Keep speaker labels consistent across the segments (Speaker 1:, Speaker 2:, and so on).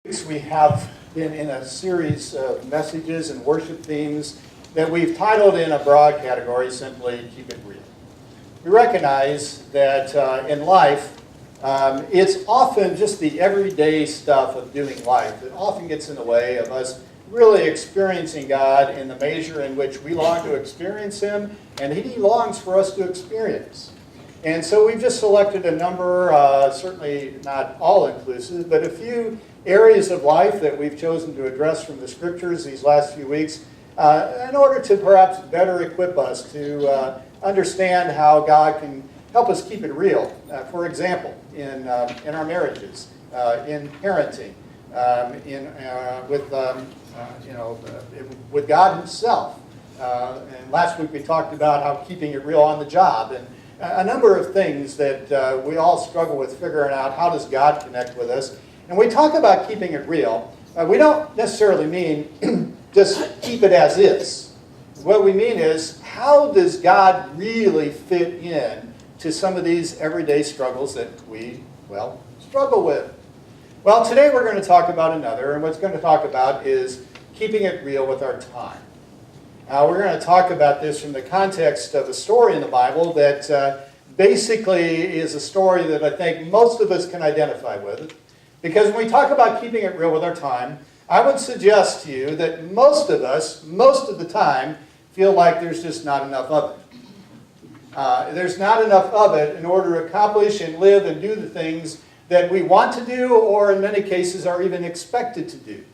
Speaker 1: We have been in a series of messages and worship themes that we've titled in a broad category, simply Keep It Real. We recognize that in life, it's often just the everyday stuff of doing life that often gets in the way of us really experiencing God in the measure in which we long to experience Him and He longs for us to experience. And so we've just selected a number, certainly not all-inclusive, but a few areas of life that we've chosen to address from the Scriptures these last few weeks in order to perhaps better equip us to understand how God can help us keep it real. For example, in our marriages, in parenting, with God Himself. And last week we talked about how keeping it real on the job, and a number of things that we all struggle with figuring out how does God connect with us. And we talk about keeping it real. We don't necessarily mean just keep it as is. What we mean is, how does God really fit in to some of these everyday struggles that we, struggle with? Well, today we're going to talk about another, and what's going to talk about is keeping it real with our time. We're going to talk about this from the context of a story in the Bible that basically is a story that I think most of us can identify with. Because when we talk about keeping it real with our time, I would suggest to you that most of us, most of the time, feel like there's just not enough of it. There's not enough of it in order to accomplish and live and do the things that we want to do, or in many cases are even expected to do.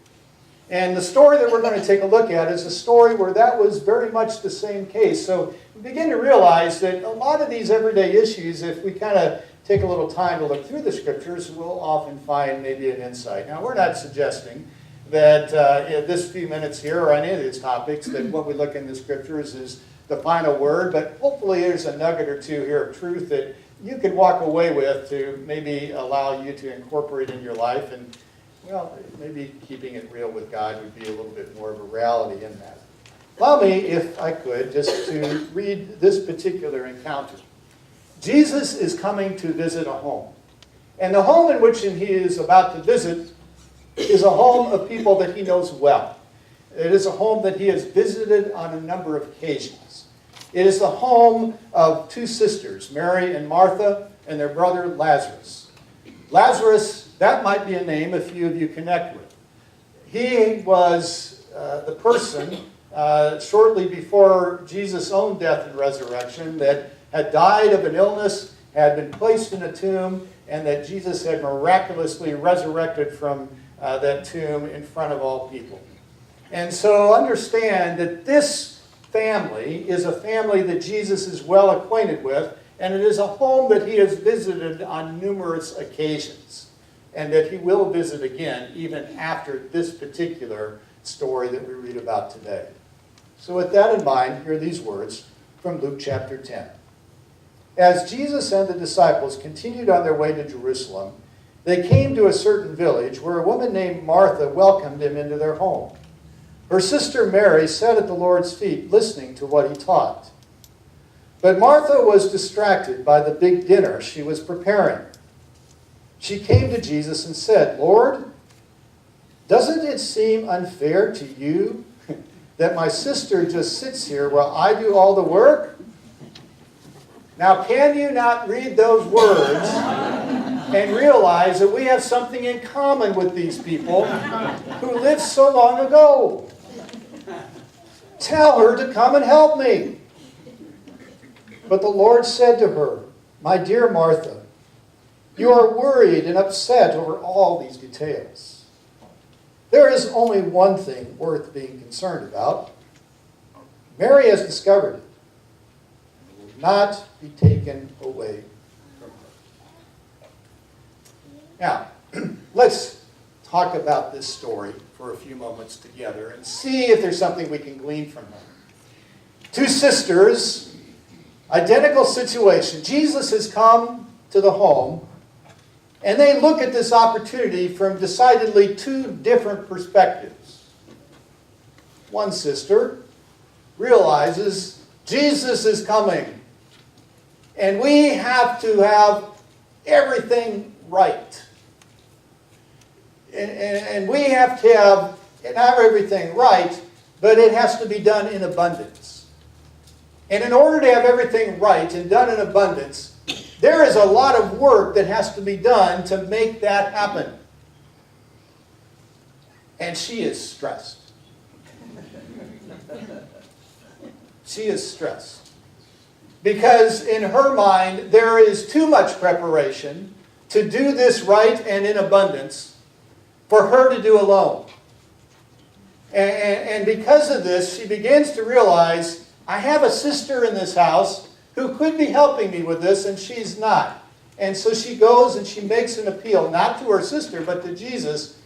Speaker 1: And the story that we're going to take a look at is a story where that was very much the same case. So we begin to realize that a lot of these everyday issues, if we kind of take a little time to look through the Scriptures, we'll often find maybe an insight. Now, we're not suggesting that in this few minutes here or any of these topics that what we look in the Scriptures is the final word, but hopefully there's a nugget or two here of truth that you can walk away with to maybe allow you to incorporate in your life, and maybe keeping it real with God would be a little bit more of a reality in that. Allow me, if I could, just to read this particular encounter. Jesus is coming to visit a home. And the home in which he is about to visit is a home of people that he knows well. It is a home that he has visited on a number of occasions. It is the home of two sisters, Mary and Martha, and their brother Lazarus. Lazarus, that might be a name a few of you connect with. He was the person shortly before Jesus' own death and resurrection that had died of an illness, had been placed in a tomb, and that Jesus had miraculously resurrected from that tomb in front of all people. And so understand that this family is a family that Jesus is well acquainted with, and it is a home that he has visited on numerous occasions, and that he will visit again even after this particular story that we read about today. So with that in mind, hear these words from Luke chapter 10. As Jesus and the disciples continued on their way to Jerusalem, they came to a certain village where a woman named Martha welcomed him into their home. Her sister Mary sat at the Lord's feet listening to what he taught. But Martha was distracted by the big dinner she was preparing. She came to Jesus and said, "Lord, doesn't it seem unfair to you that my sister just sits here while I do all the work?" Now, can you not read those words and realize that we have something in common with these people who lived so long ago? Tell her to come and help me. But the Lord said to her, "My dear Martha, you are worried and upset over all these details. There is only one thing worth being concerned about. Mary has discovered it. It will not be taken away from her." Now, let's talk about this story for a few moments together and see if there's something we can glean from it. Two sisters, identical situation. Jesus has come to the home, and they look at this opportunity from decidedly two different perspectives. One sister realizes Jesus is coming, and we have to have everything right. And we have to have not everything right, but it has to be done in abundance. And in order to have everything right and done in abundance, there is a lot of work that has to be done to make that happen. And she is stressed. She is stressed. Because in her mind, there is too much preparation to do this right and in abundance for her to do alone. And because of this, she begins to realize, I have a sister in this house who could be helping me with this, and she's not. And so she goes and she makes an appeal, not to her sister, but to Jesus,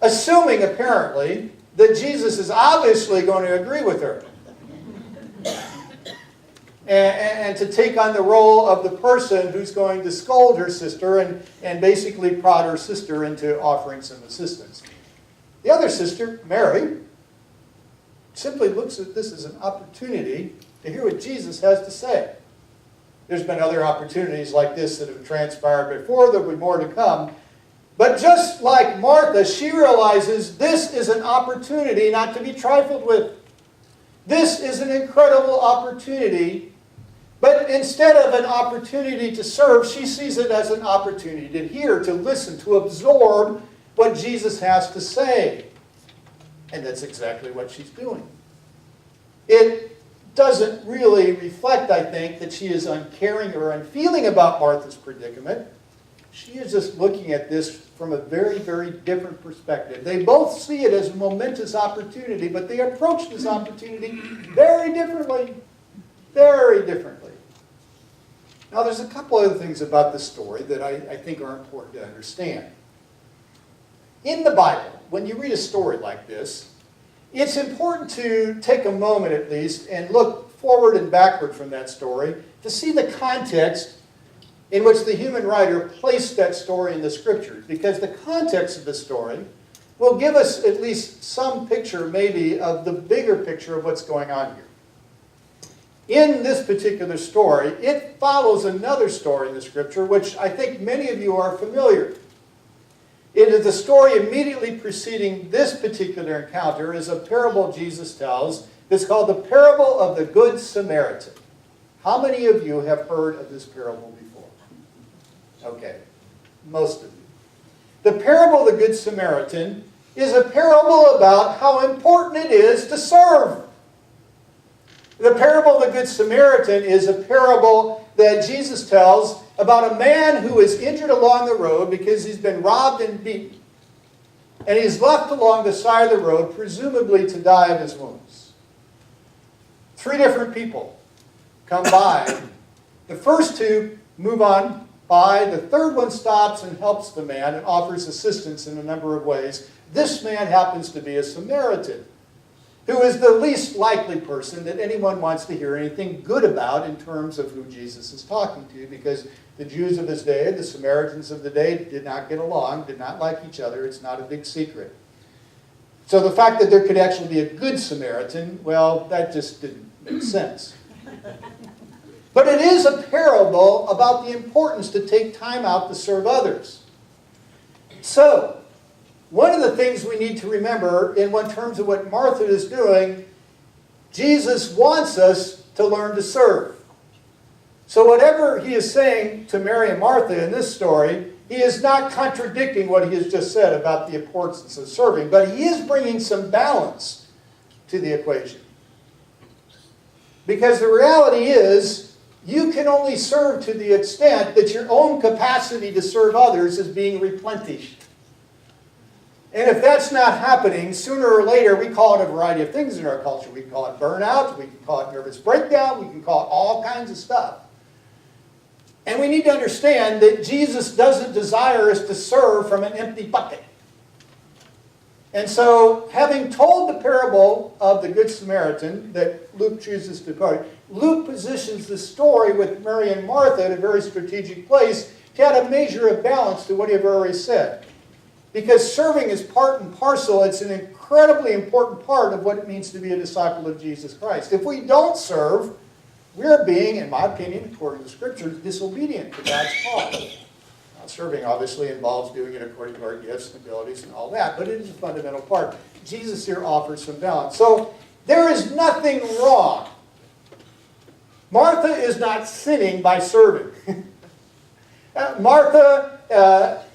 Speaker 1: assuming, apparently, that Jesus is obviously going to agree with her. And to take on the role of the person who's going to scold her sister and basically prod her sister into offering some assistance. The other sister, Mary, simply looks at this as an opportunity to hear what Jesus has to say. There's been other opportunities like this that have transpired before. There will be more to come. But just like Martha, she realizes this is an opportunity not to be trifled with. This is an incredible opportunity. But instead of an opportunity to serve, she sees it as an opportunity to hear, to listen, to absorb what Jesus has to say. And that's exactly what she's doing. It doesn't really reflect, I think, that she is uncaring or unfeeling about Martha's predicament. She is just looking at this from a very, very different perspective. They both see it as a momentous opportunity, but they approach this opportunity very differently. Very differently. Now, there's a couple other things about this story that I think are important to understand. In the Bible, when you read a story like this, it's important to take a moment at least and look forward and backward from that story to see the context in which the human writer placed that story in the Scriptures. Because the context of the story will give us at least some picture, maybe, of the bigger picture of what's going on here. In this particular story, it follows another story in the Scripture, which I think many of you are familiar. It is the story immediately preceding this particular encounter is a parable Jesus tells. It's called the parable of the Good Samaritan. How many of you have heard of this parable before? Okay, most of you. The parable of the Good Samaritan is a parable about how important it is to serve. The parable of the Good Samaritan is a parable that Jesus tells about a man who is injured along the road because he's been robbed and beaten. And he's left along the side of the road, presumably to die of his wounds. 3 different people come by. The first 2 move on by. The third one stops and helps the man and offers assistance in a number of ways. This man happens to be a Samaritan, who is the least likely person that anyone wants to hear anything good about in terms of who Jesus is talking to, because the Jews of his day, the Samaritans of the day, did not get along, did not like each other. It's not a big secret. So the fact that there could actually be a good Samaritan, well, that just didn't make sense. But it is a parable about the importance to take time out to serve others. So, one of the things we need to remember in terms of what Martha is doing, Jesus wants us to learn to serve. So whatever he is saying to Mary and Martha in this story, he is not contradicting what he has just said about the importance of serving, but he is bringing some balance to the equation. Because the reality is, you can only serve to the extent that your own capacity to serve others is being replenished. And if that's not happening, sooner or later, we call it a variety of things in our culture. We can call it burnout, we can call it nervous breakdown, we can call it all kinds of stuff. And we need to understand that Jesus doesn't desire us to serve from an empty bucket. And so, having told the parable of the Good Samaritan that Luke chooses to quote, Luke positions the story with Mary and Martha at a very strategic place to add a measure of balance to what he had already said. Because serving is part and parcel. It's an incredibly important part of what it means to be a disciple of Jesus Christ. If we don't serve, we're being, in my opinion, according to the Scriptures, disobedient to God's call. Now, serving obviously involves doing it according to our gifts and abilities and all that, but it is a fundamental part. Jesus here offers some balance. So there is nothing wrong. Martha is not sinning by serving. Martha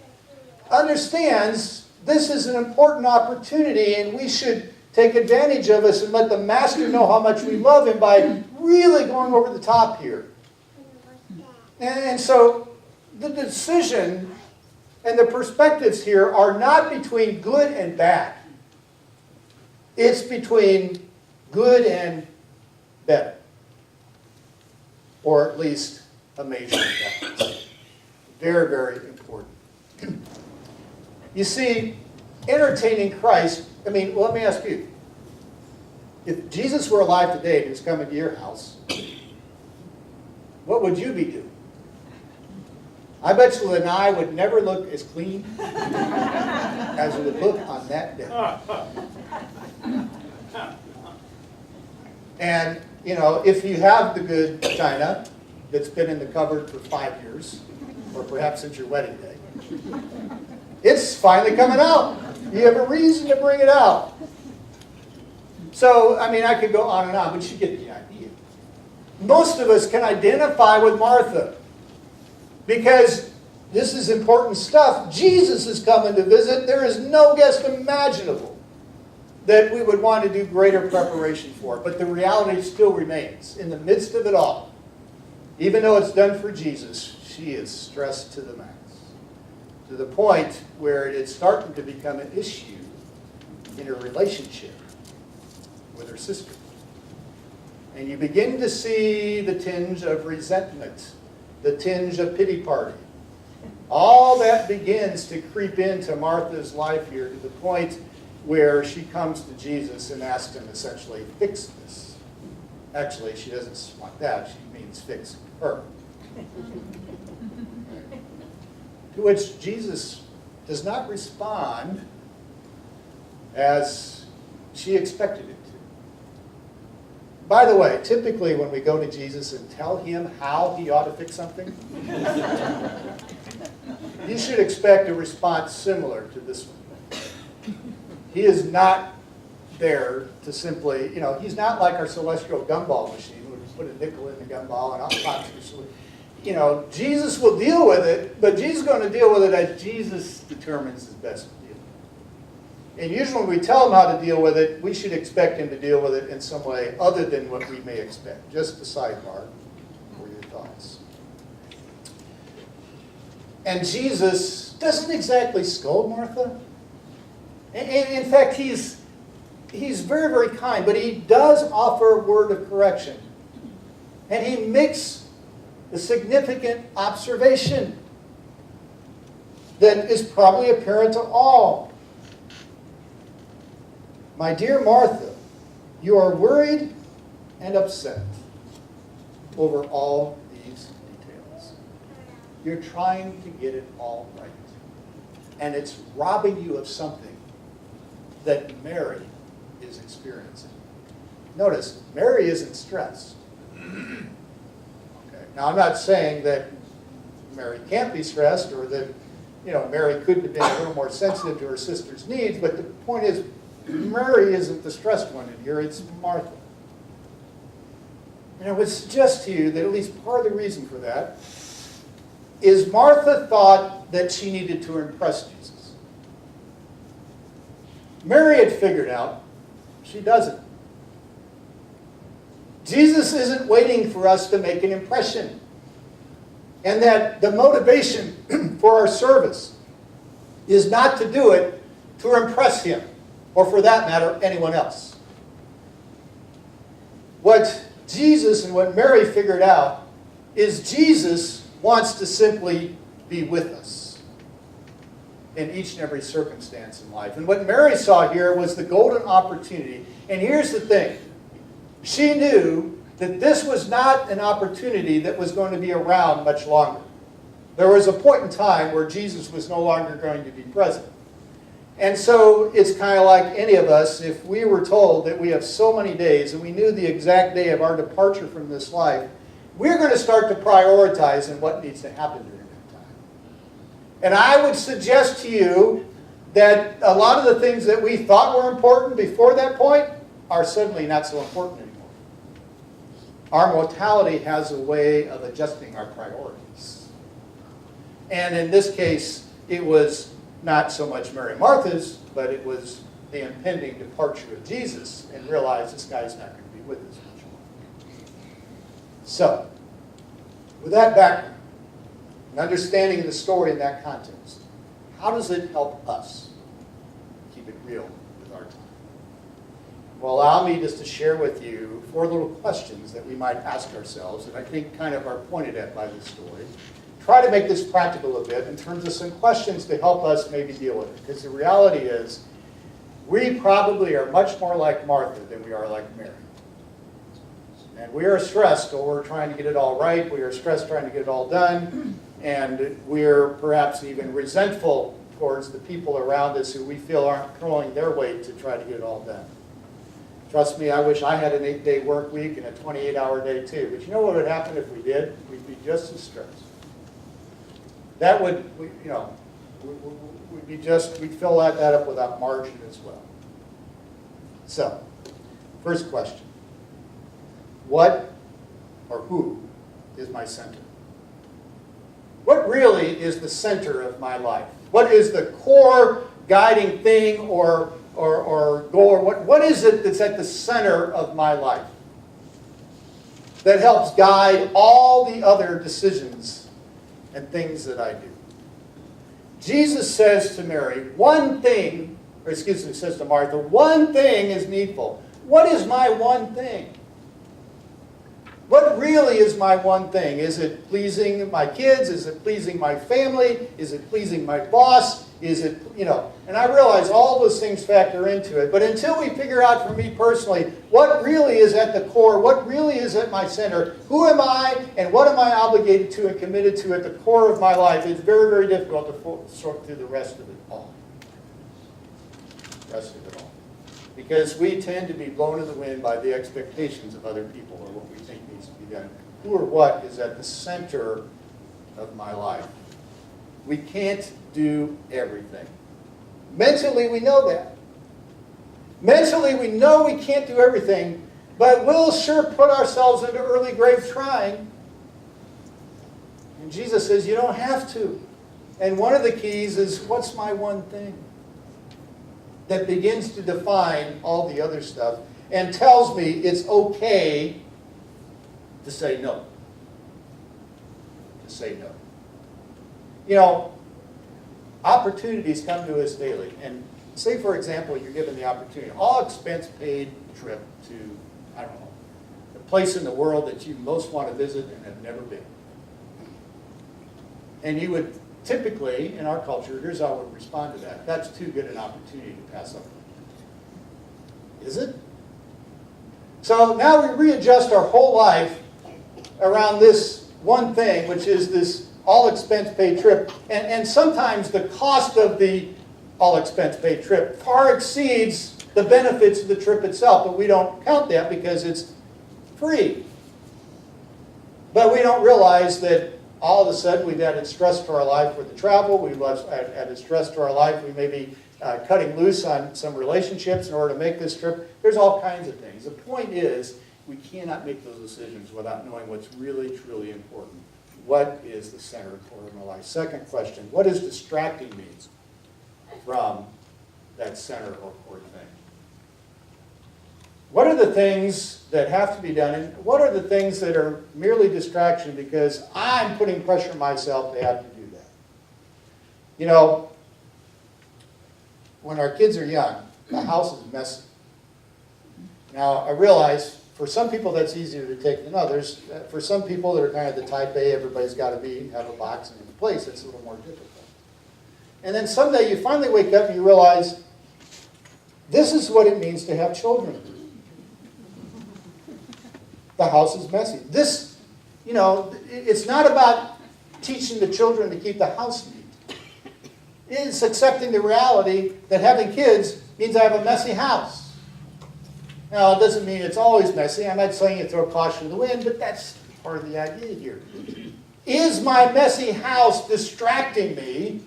Speaker 1: understands this is an important opportunity, and we should take advantage of us and let the Master know how much we love him by really going over the top here. And so the decision and the perspectives here are not between good and bad. It's between good and better. Or at least a major balance. Very, very important. You see, entertaining Christ, I mean, well, let me ask you. If Jesus were alive today and he was coming to your house, what would you be doing? I bet you an eye would never look as clean as it would look on that day. And, you know, if you have the good china that's been in the cupboard for 5 years, or perhaps since your wedding day, it's finally coming out. You have a reason to bring it out. So, I mean, I could go on and on, but you get the idea. Most of us can identify with Martha because this is important stuff. Jesus is coming to visit. There is no guest imaginable that we would want to do greater preparation for. But the reality still remains. In the midst of it all, even though it's done for Jesus, she is stressed to the max. To the point where it's starting to become an issue in her relationship with her sister. And you begin to see the tinge of resentment, the tinge of pity party. All that begins to creep into Martha's life here to the point where she comes to Jesus and asks him essentially, fix this. Actually, she doesn't want that. She means fix her. To which Jesus does not respond as she expected it to. By the way, typically when we go to Jesus and tell him how he ought to fix something, you should expect a response similar to this one. He is not there to simply, you know, he's not like our celestial gumball machine where we put a nickel in the gumball and out pops your solution. You know, Jesus will deal with it, but Jesus is going to deal with it as Jesus determines is best to deal with it. And usually when we tell him how to deal with it, we should expect him to deal with it in some way other than what we may expect. Just a sidebar for your thoughts. And Jesus doesn't exactly scold Martha. In fact, he's very, very kind, but he does offer a word of correction. And he makes a significant observation that is probably apparent to all. My dear Martha, you are worried and upset over all these details. You're trying to get it all right. And it's robbing you of something that Mary is experiencing. Notice, Mary isn't stressed. Now, I'm not saying that Mary can't be stressed or that, you know, Mary couldn't have been a little more sensitive to her sister's needs, but the point is, Mary isn't the stressed one in here, it's Martha. And I would suggest to you that at least part of the reason for that is Martha thought that she needed to impress Jesus. Mary had figured out she doesn't. Jesus isn't waiting for us to make an impression. And that the motivation for our service is not to do it to impress him, or for that matter, anyone else. What Jesus and what Mary figured out is Jesus wants to simply be with us in each and every circumstance in life. And what Mary saw here was the golden opportunity. And here's the thing. She knew that this was not an opportunity that was going to be around much longer. There was a point in time where Jesus was no longer going to be present. And so it's kind of like any of us, if we were told that we have so many days and we knew the exact day of our departure from this life, we're going to start to prioritize in what needs to happen during that time. And I would suggest to you that a lot of the things that we thought were important before that point are suddenly not so important anymore. Our mortality has a way of adjusting our priorities. And in this case, it was not so much Mary and Martha's, but it was the impending departure of Jesus, and realize this guy's not going to be with us much more. So, with that background, and understanding the story in that context, how does it help us keep it real with our time? Well, allow me just to share with you 4 little questions that we might ask ourselves, that I think kind of are pointed at by this story. Try to make this practical a bit in terms of some questions to help us maybe deal with it. Because the reality is, we probably are much more like Martha than we are like Mary. And we are stressed over trying to get it all right. We are stressed trying to get it all done. And we're perhaps even resentful towards the people around us who we feel aren't throwing their weight to try to get it all done. Trust me, I wish I had an 8-day work week and a 28-hour day too. But you know what would happen if we did? We'd be just as stressed. That would, you know, we'd fill that up without margin as well. So, first question. What or who is my center? What really is the center of my life? What is the core guiding thing or goal? What is it that's at the center of my life that helps guide all the other decisions and things that I do? Jesus says to Mary, says to Martha, one thing is needful. What is my one thing? What really is my one thing? Is it pleasing my kids? Is it pleasing my family? Is it pleasing my boss? Is it, and I realize all those things factor into it. But until we figure out for me personally, what really is at the core, what really is at my center, who am I and what am I obligated to and committed to at the core of my life, it's very, very difficult to sort through the rest of it all. Because we tend to be blown in the wind by the expectations of other people or what we think needs to be done. Who or what is at the center of my life? We can't do everything. Mentally, we know that. Mentally, we know we can't do everything, but we'll sure put ourselves into early grave trying. And Jesus says, you don't have to. And one of the keys is, what's my one thing? That begins to define all the other stuff and tells me it's okay to say no. To say no. Opportunities come to us daily. And say, for example, you're given the opportunity, all expense paid trip to, I don't know, the place in the world that you most want to visit and have never been. And you would typically, in our culture, here's how I would respond to that. That's too good an opportunity to pass up. Is it? So now we readjust our whole life around this one thing, which is this all-expense-paid trip. And sometimes the cost of the all-expense-paid trip far exceeds the benefits of the trip itself. But we don't count that because it's free. But we don't realize that all of a sudden we've added stress to our life with the travel. We've added stress to our life. We may be cutting loose on some relationships in order to make this trip. There's all kinds of things. The point is, we cannot make those decisions without knowing what's really, truly important. What is the center and core of my life? Second question, what is distracting me from that center or core thing? What are the things that have to be done, and what are the things that are merely distraction because I'm putting pressure on myself to have to do that? When our kids are young, the house is messy. Now, I realize for some people that's easier to take than others. For some people that are kind of the type A, everybody's got to have a box and a place, it's a little more difficult. And then someday you finally wake up and you realize this is what it means to have children. The house is messy. This, it's not about teaching the children to keep the house neat. It's accepting the reality that having kids means I have a messy house. Now, it doesn't mean it's always messy. I'm not saying you throw caution to the wind, but that's part of the idea here. Is my messy house distracting me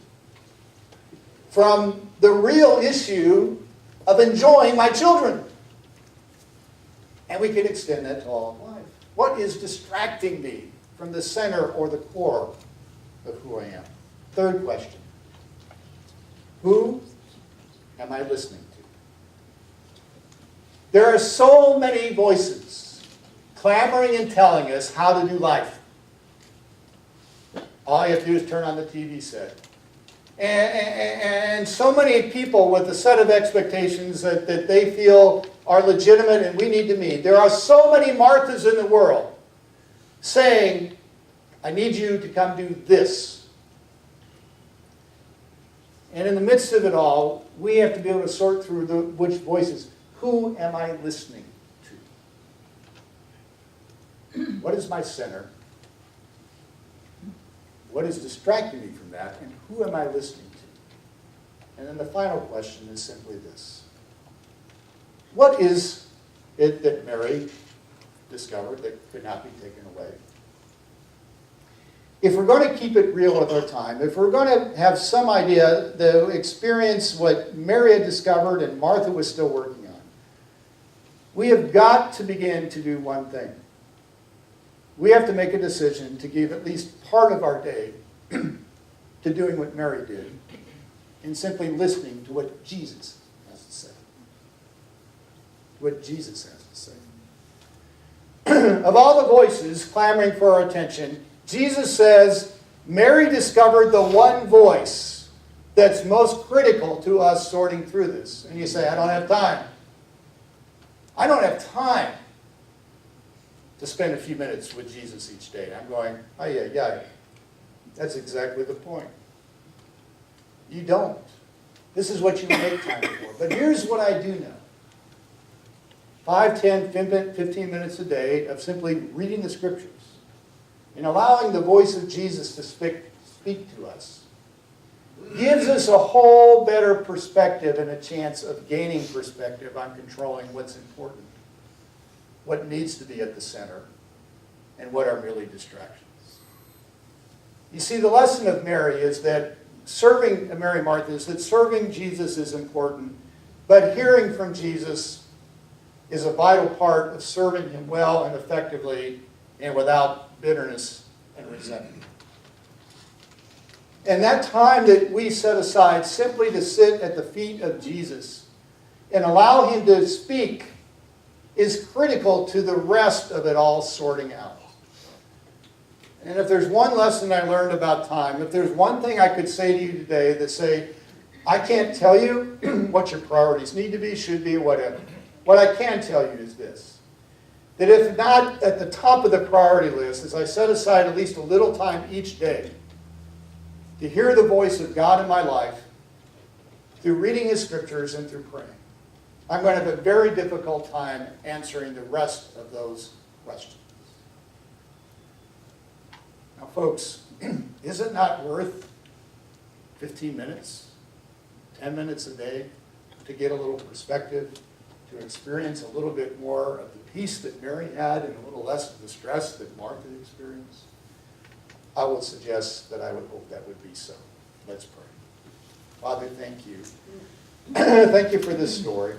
Speaker 1: from the real issue of enjoying my children? And we can extend that to all of life. What is distracting me from the center or the core of who I am? Third question. Who am I listening to? There are so many voices clamoring and telling us how to do life. All you have to do is turn on the TV set. And so many people with a set of expectations that they feel are legitimate and we need to meet. There are so many Marthas in the world saying, I need you to come do this. And in the midst of it all, we have to be able to sort through which voices. Who am I listening to? What is my center? What is distracting me from that? And who am I listening to? And then the final question is simply this. What is it that Mary discovered that could not be taken away? If we're going to keep it real with our time, if we're going to have some idea to experience what Mary had discovered and Martha was still working on, we have got to begin to do one thing. We have to make a decision to give at least part of our day to doing what Mary did and simply listening to what Jesus has to say. What Jesus has to say. Of all the voices clamoring for our attention, Jesus says, Mary discovered the one voice that's most critical to us sorting through this. And you say, I don't have time. I don't have time to spend a few minutes with Jesus each day. I'm going, oh yeah. That's exactly the point. You don't. This is what you make time for. But here's what I do know. 5, 10, 15 minutes a day of simply reading the Scriptures and allowing the voice of Jesus to speak to us gives us a whole better perspective and a chance of gaining perspective on controlling what's important, what needs to be at the center, and what are merely distractions. You see, the lesson of Mary is that Mary Martha is that serving Jesus is important, but hearing from Jesus is a vital part of serving him well and effectively and without bitterness and resentment. And that time that we set aside simply to sit at the feet of Jesus and allow him to speak is critical to the rest of it all sorting out. And if there's one lesson I learned about time, if there's one thing I could say to you today that say, I can't tell you what your priorities need to be, should be, whatever. What I can tell you is this, that if not at the top of the priority list, as I set aside at least a little time each day to hear the voice of God in my life through reading his Scriptures and through praying, I'm going to have a very difficult time answering the rest of those questions. Now, folks, is it not worth 15 minutes, 10 minutes a day to get a little perspective, to experience a little bit more of the peace that Mary had and a little less of the stress that Martha experienced? I would suggest that I would hope that would be so. Let's pray. Father, thank you. Thank you for this story.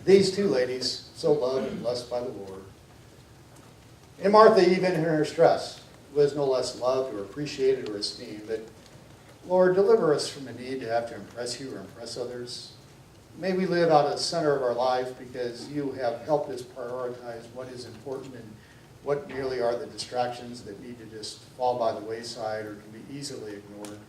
Speaker 1: These two ladies, so loved and blessed by the Lord. And Martha, even in her stress, was no less loved or appreciated or esteemed. But Lord, deliver us from the need to have to impress you or impress others. May we live out of the center of our life because you have helped us prioritize what is important and what merely are the distractions that need to just fall by the wayside or can be easily ignored.